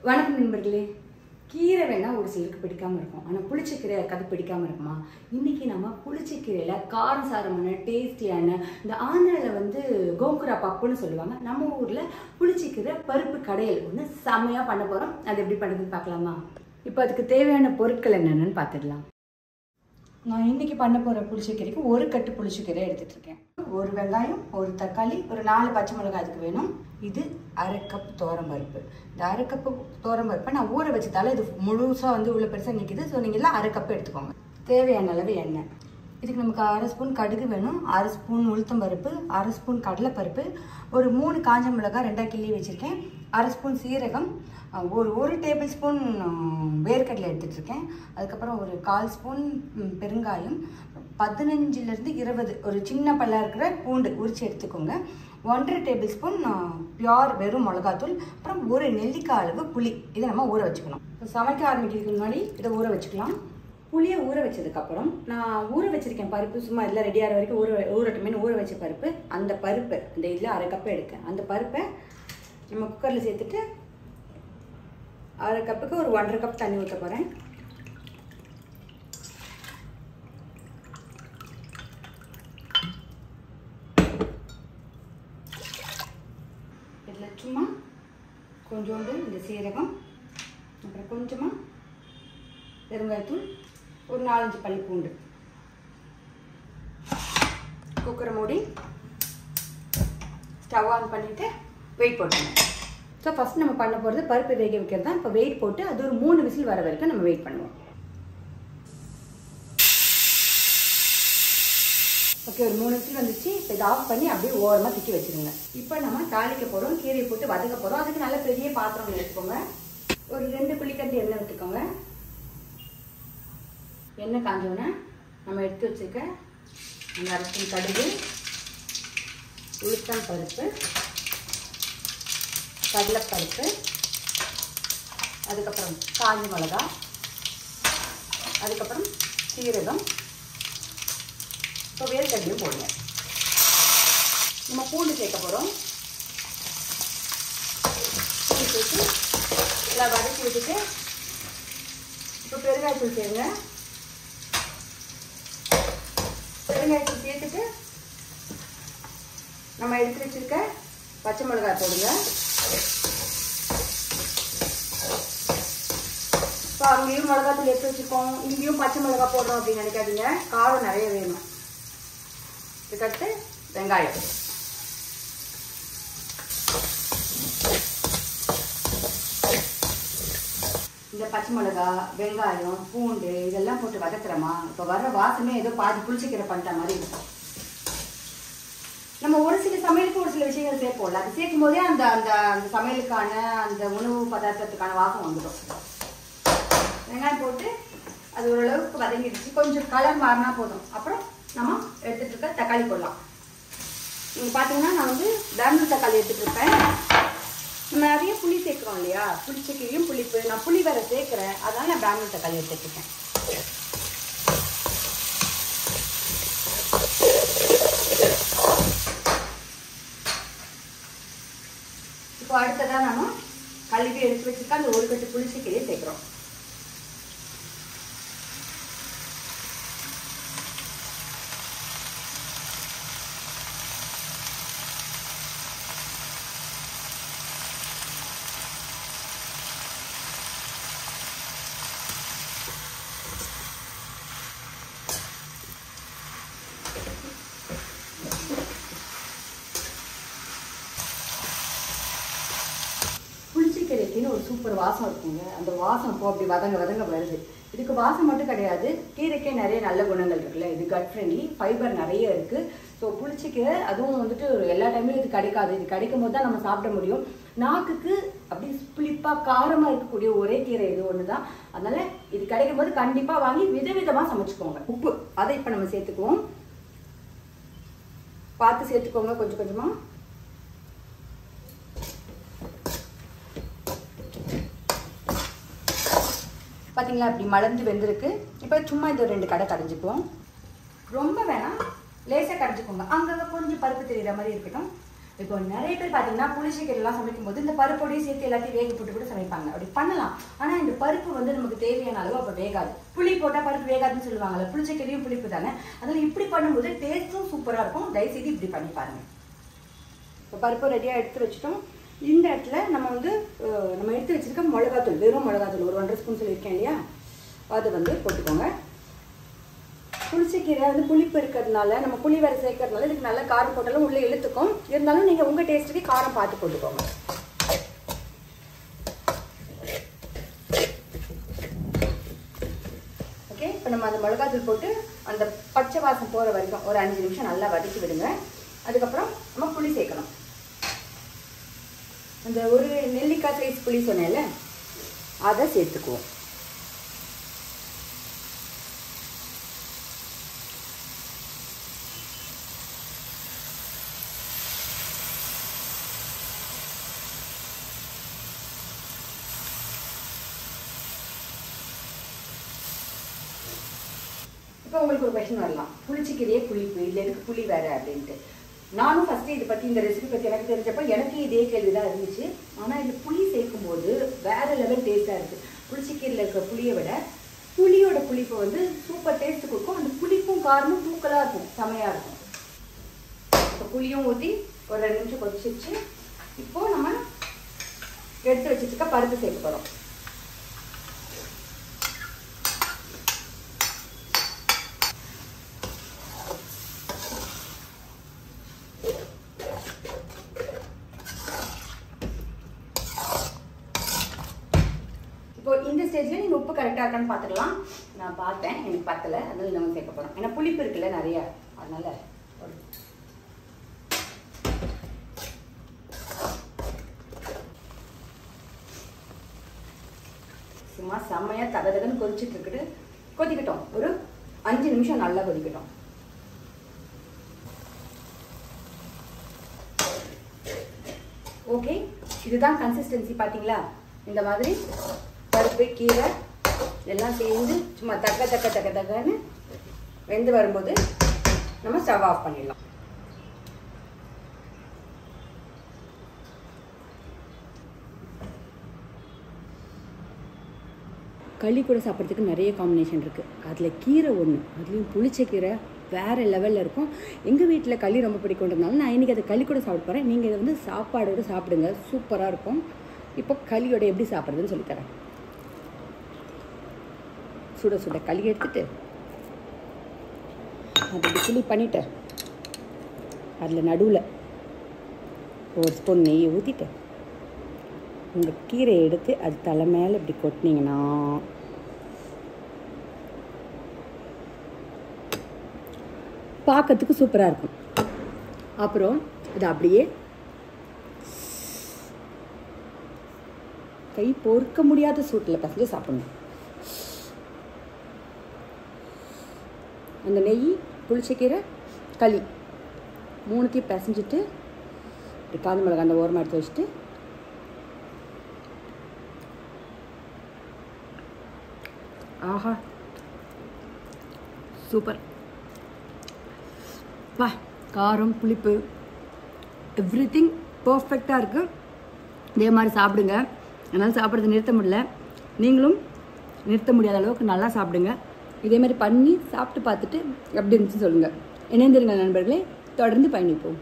வணக்கம் நண்பர்களே. கீரை வேணா ஒரு சிலருக்கு பிடிக்காம இருக்கும், ஆனால் புளிச்சக்கீரை யாருக்காவது பிடிக்காம இருக்குமா? இன்னைக்கு நம்ம புளிச்சக்கீரையில காரசாரமான டேஸ்டியான இந்த ஆந்திராவில் கோங்குரா பப்புன்னு சொல்லுவாங்க, நம்ம ஊர்ல புளிச்சக்கீரை பருப்பு கடையல் ஒன்று செம்மையா பண்ண போறோம். அது எப்படி பண்ணுறதுன்னு பார்க்கலாமா? இப்போ அதுக்கு தேவையான பொருட்கள் என்னென்னு பார்த்துடலாம். நான் இன்னைக்கு பண்ண போகிற புளிச்சக்கீரைக்கு ஒரு கட்டு புளிச்சக்கீரை எடுத்துட்டு இருக்கேன். ஒரு வெங்காயம், ஒரு தக்காளி, ஒரு 4 பச்சை மிளகாய் அதுக்கு வேணும். இது அரை கப் பருப்பு. இந்த அரை கப்பு பருப்பை நான் ஊற வச்சதால இது முழுசாக இவ்வளோ பெருசாக நிற்கிது. ஸோ நீங்கள் எல்லாம் அரை கப்பு எடுத்துக்கோங்க. தேவையான அளவு எண்ணெய். இதுக்கு நமக்கு 1/2 ஸ்பூன் கடுகு வேணும், 1/2 ஸ்பூன் உளுத்தம் பருப்பு, 1/2 ஸ்பூன் கடலைப்பருப்பு, ஒரு 3 காஞ்ச மிளகாய் 2 கிள்ளி வச்சுருக்கேன், 1/2 ஸ்பூன் சீரகம், ஒரு டேபிள் ஸ்பூன் வேர்க்கடலை எடுத்துகிட்ருக்கேன். அதுக்கப்புறம் ஒரு 1/4 ஸ்பூன் பெருங்காயம், 15லேருந்து 20 ஒரு சின்ன பல்லாக இருக்கிற பூண்டு உரித்து எடுத்துக்கோங்க, 1/2 டேபிள் ஸ்பூன் பியோர் வெறும் மிளகாத்தூள், அப்புறம் ஒரு நெல்லிக்காய் அளவு புளி. இதை நம்ம ஊற வச்சுக்கணும். சமைக்க ஆரம்பிக்கிறதுக்கு முன்னாடி இதை ஊற வச்சுக்கலாம். புளியை ஊற வச்சதுக்கப்புறம் நான் ஊற வச்சுருக்கேன் பருப்பு, சும்மா எல்லாம் ரெடியாகிற வரைக்கும் ஊறட்டுமேனு ஊற வச்ச பருப்பு. அந்த பருப்பு இந்த இதில் அரை கப்பு எடுக்கேன். அந்த பருப்பை நம்ம குக்கரில் சேர்த்துட்டு அரை கப்புக்கு ஒரு 1.5 கப் தண்ணி ஊற்ற போகிறேன். இதில் சும்மா கொஞ்சோண்டு இந்த சீரகம், அப்புறம் கொஞ்சமாக பெருங்காயத்தூள், ஒரு 4-5 பல்லு பூண்டு. குக்கரை மூடி ஸ்டவ் ஆன் பண்ணிவிட்டு வெயிட் போட்டுருங்க. ஸோ ஃபஸ்ட் நம்ம பண்ண போகிறது பருப்பு வேக வைக்கிறது தான். இப்போ வெயிட் போட்டு அது ஒரு 3 விசில் வர வரைக்கும் நம்ம வெயிட் பண்ணுவோம். ஓகே, ஒரு 3 விசில் வந்துச்சு. இப்போ இதை ஆஃப் பண்ணி அப்படியே ஓரமாக தூக்கி வச்சுருங்க. இப்போ நம்ம தாளிக்க போகிறோம், கீரையை போட்டு வதக்க போகிறோம். அதுக்கு நல்ல பெரிய பாத்திரம் எடுத்துக்கோங்க. ஒரு 2 புளிக்கரண்டி எண்ணெய் விட்டுக்கோங்க. எண்ணெய் காஞ்சோன்னே நம்ம எடுத்து வச்சுருக்க அந்த 1/2 ஸ்பூன் கடுகு, உளுத்தம் பருப்பு, கடலைப்பருப்பு, அதுக்கப்புறம் காஞ்ச மிளகா, அதுக்கப்புறம் சீரகம், இப்போ வேர்க்கடலையும் போடுங்க. நம்ம பூண்டு சேர்க்க போகிறோம். பூண்டு சேர்த்து எல்லாம் வதக்கி விட்டுட்டு இப்போ பெருங்காயத்தூள் சேருங்க. பெருங்காயத்தூள் சேர்த்துட்டு நம்ம எடுத்து வச்சிருக்க பச்சை மிளகாய் போடுங்க. இப்போ அங்கேயும் மிளகாத்தூள் எடுத்து வச்சுருக்கோம், இங்கேயும் பச்சை மிளகாய் போடுறோம் அப்படின்னு நினைக்காதீங்க, காரம் நிறைய வேணும். இதுக்கடுத்து வெங்காயம், இந்த பச்சை மிளகாய், வெங்காயம், பூண்டு இதெல்லாம் போட்டு வதக்குறோமா, இப்போ வர்ற வாசமே ஏதோ பாதி புளிச்சக்கீரை பண்ணிட்ட மாதிரி இருக்கும். நம்ம ஒரு சில சமையலுக்கு ஒரு சில விஷயங்கள் சேர்ப்போம்ல, அது சேர்க்கும் போதே அந்த அந்த அந்த சமையலுக்கான அந்த உணவு பதார்த்தத்துக்கான வாசம் வந்துடும். வெங்காயம் போட்டு அது ஓரளவுக்கு வதங்கிடுச்சு, கொஞ்சம் கலர் மாறினா போதும். அப்புறம் நம்ம எடுத்துகிட்டு இருக்க தக்காளி போடலாம். நீங்கள் பார்த்தீங்கன்னா நான் பெங்களூர் தக்காளி எடுத்துகிட்டு இருப்பேன். நம்ம நிறைய புளி சேர்க்குறோம் இல்லையா, புளிச்சக்கீரையும் புளிப்பு, நான் புளி வேற சேர்க்குறேன், அதனால நான் பெங்களூர் தக்காளி எடுத்துருக்கேன். இப்போ அடுத்ததான் நம்ம கழுவி எடுத்து வச்சுருக்க அந்த ஒரு கட்டு புளிச்சக்கீரையை சேர்க்குறோம். புளிச்சக்கீரைக்குன்னு ஒரு சூப்பர் வாசம் இருக்குங்க. அந்த வாசம் இப்போ அப்படி வதங்க வருது. இதுக்கு வாசம் மட்டும் கிடையாது, கீரைக்கே நிறைய நல்ல குணங்கள் இருக்குல்ல. இது கட் ஃப்ரெண்ட்லி, ஃபைபர் நிறைய இருக்குது. ஸோ புளிச்சக்கீரை அதுவும் எல்லா டைம்லையும் இது கிடைக்காது. இது கிடைக்கும் போது தான் நம்ம சாப்பிட முடியும். நாக்குக்கு அப்படி புளிப்பாக காரமாக இருக்கக்கூடிய ஒரே கீரை இது ஒன்று தான். அதனால் இது கிடைக்கும் போது கண்டிப்பாக வாங்கி விதவிதமாக சமைச்சுக்கோங்க. உப்பு அதை இப்போ நம்ம சேர்த்துக்குவோம். பார்த்து சேர்த்துக்கோங்க கொஞ்சம் கொஞ்சமாக. பார்த்தீங்களா, அப்படி மலர்ந்து வெந்திருக்கு. இப்போ சும்மா இது 2 கடை கடைஞ்சிக்குவோம். ரொம்ப வேணாம், லேசாக கடைஞ்சிக்கோங்க. அங்கங்கே கொஞ்சம் பருப்பு தெரியுற மாதிரி இருக்கட்டும். இப்போ நிறைய பேர் பார்த்தீங்கன்னா புளிச்சக்கீரைலாம் சமைக்கும் போது இந்த பருப்போடையும் சேர்த்து எல்லாத்தையும் வேக போட்டு கூட சமைப்பாங்க. அப்படி பண்ணலாம். ஆனால் இந்த பருப்பு வந்து நமக்கு தேவையான அளவு அப்போ வேகாது. புளி போட்டால் பருப்பு வேகாதுன்னு சொல்லுவாங்கல்ல, புளிச்சக்கீரையும் புளிப்பு தானே. அதில் இப்படி பண்ணும்போது டேஸ்ட்டும் சூப்பராக இருக்கும். தயவுசெய்து இப்படி பண்ணி பாருங்க. இப்போ பருப்பு ரெடியாக எடுத்து வச்சுட்டோம். இந்த இடத்துல நம்ம வந்து நம்ம எடுத்து வச்சிருக்க மிளகாத்தூள், வெறும் மிளகாத்தூள் ஒரு 1.5 ஸ்பூன் சொல்லியிருக்கேன் இல்லையா, அது வந்து போட்டுக்கோங்க. புளிச்சக்கீரை வந்து புளிப்பு இருக்கிறதுனால நம்ம புளி வேறு சேர்க்கறதுனால இதுக்கு நல்லா காரம் போட்டாலும் உள்ளே இழுத்துக்கும். இருந்தாலும் நீங்கள் உங்கள் டேஸ்ட்டுக்கு காரம் பார்த்து போட்டுக்கோங்க. ஓகே, இப்போ நம்ம அந்த மிளகாத்தூள் போட்டு அந்த பச்சை வாசம் போகிற வரைக்கும் ஒரு 5 நிமிஷம் நல்லா வதக்கி விடுங்க. அதுக்கப்புறம் நம்ம புளி சேர்க்கணும். அந்த ஒரு நெல்லிக்காய் சைஸ் புளி சொன்னேன்ல, அதை சேர்த்துக்குவோம். இப்போ உங்களுக்கு ஒரு கொஸ்டின் வரலாம், புளிச்சக்கீரையே புளிப்பு, இல்லை எதுக்கு புளி வேறு அப்படின்ட்டு. நானும் ஃபஸ்ட்டு இதை பற்றி இந்த ரெசிபி பற்றி எனக்கு தெரிஞ்சப்போ எனக்கு இதே கேள்வி தான் இருந்துச்சு. ஆனால் இது புளி சேர்க்கும்போது வேறு லெவல் டேஸ்ட்டாக இருக்குது. புளிச்சக்கீரையில் இருக்கிற புளியை விட புளியோட புளிப்பு வந்து சூப்பர் டேஸ்ட்டு கொடுக்கும். அந்த புளிப்பும் காரமும் தூக்கலாக இருக்கும், செமையாக இருக்கும். இப்போ புளியும் ஊற்றி ஒரு 2 நிமிஷம் கொதிச்சிச்சு. இப்போது நம்ம எடுத்து வச்சுருக்க பருப்பு சேர்க்க போகிறோம். இந்த ஸ்டேஜில் நீங்கள் உப்பு கரெக்டாக இருக்கான்னு பார்த்துக்கலாம். நான் பார்த்தேன், எனக்கு பத்தலை, அதனால நம்ம சேர்க்க போகிறோம். ஏன்னா புளிப்பு இருக்குல்ல நிறையா, அதனால் சும்மா செம்மையாக தகதகன்னு கொதிச்சுட்டு இருக்குது. கொதிக்கட்டும், ஒரு 5 நிமிஷம் நல்லா கொதிக்கட்டும். ஓகே, இதுதான் கன்சிஸ்டன்சி. பார்த்தீங்களா, இந்த மாதிரி பருப்பு கீரை எல்லாம் சேர்ந்து சும்மா தக்கன்னு வெந்து வரும்போது நம்ம ஸ்டவ் ஆஃப் பண்ணிடலாம். களி கூட சாப்பிட்றதுக்கு நிறைய காம்பினேஷன் இருக்குது. அதில் கீரை ஒன்று, அதுலேயும் புளிச்சக்கீரை வேறு லெவலில் இருக்கும். எங்கள் வீட்டில் களி ரொம்ப பிடிக்குன்றதுனால நான் இன்றைக்கி அதை களி கூட சாப்பிட போகிறேன். நீங்கள் இதை வந்து சாப்பாடோடு சாப்பிடுங்க, சூப்பராக இருக்கும். இப்போ களியோட எப்படி சாப்பிட்றதுன்னு சொல்லித்தரேன். சுட சுட களி எடுத்துட்டு அதை இப்படி புளி பண்ணிவிட்டு அதில் நடுவில் ஒரு ஸ்பூன் நெய்யை ஊற்றிட்டு உங்கள் கீரையை எடுத்து அது தலை மேலே இப்படி கொட்டினீங்கன்னா பார்க்கறதுக்கு சூப்பராக இருக்கும். அப்புறம் இது அப்படியே கை பொறுக்க முடியாத சூட்டில் பசங்க சாப்பிடணும். அந்த நெய், புளிச்சக்கீரை, களி 3த்தையும் பிசைஞ்சிட்டு இப்படி காஞ்ச மிளகாய் அந்த ஓரமாக எடுத்து வச்சுட்டு ஆஹா சூப்பர். வா, காரம் புளிப்பு எவ்ரிதிங் பர்ஃபெக்டாக இருக்குது. இதே மாதிரி சாப்பிடுங்க. என்னால் சாப்பிட்றது நிறுத்த முடியல, நீங்களும் நிறுத்த முடியாத அளவுக்கு நல்லா சாப்பிடுங்க. இதே மாதிரி பண்ணி சாப்பிட்டு பார்த்துட்டு எப்படி இருந்துச்சுன்னு சொல்லுங்கள். இணைந்திருங்கள் நண்பர்களே, தொடர்ந்து பயணிப்போம்.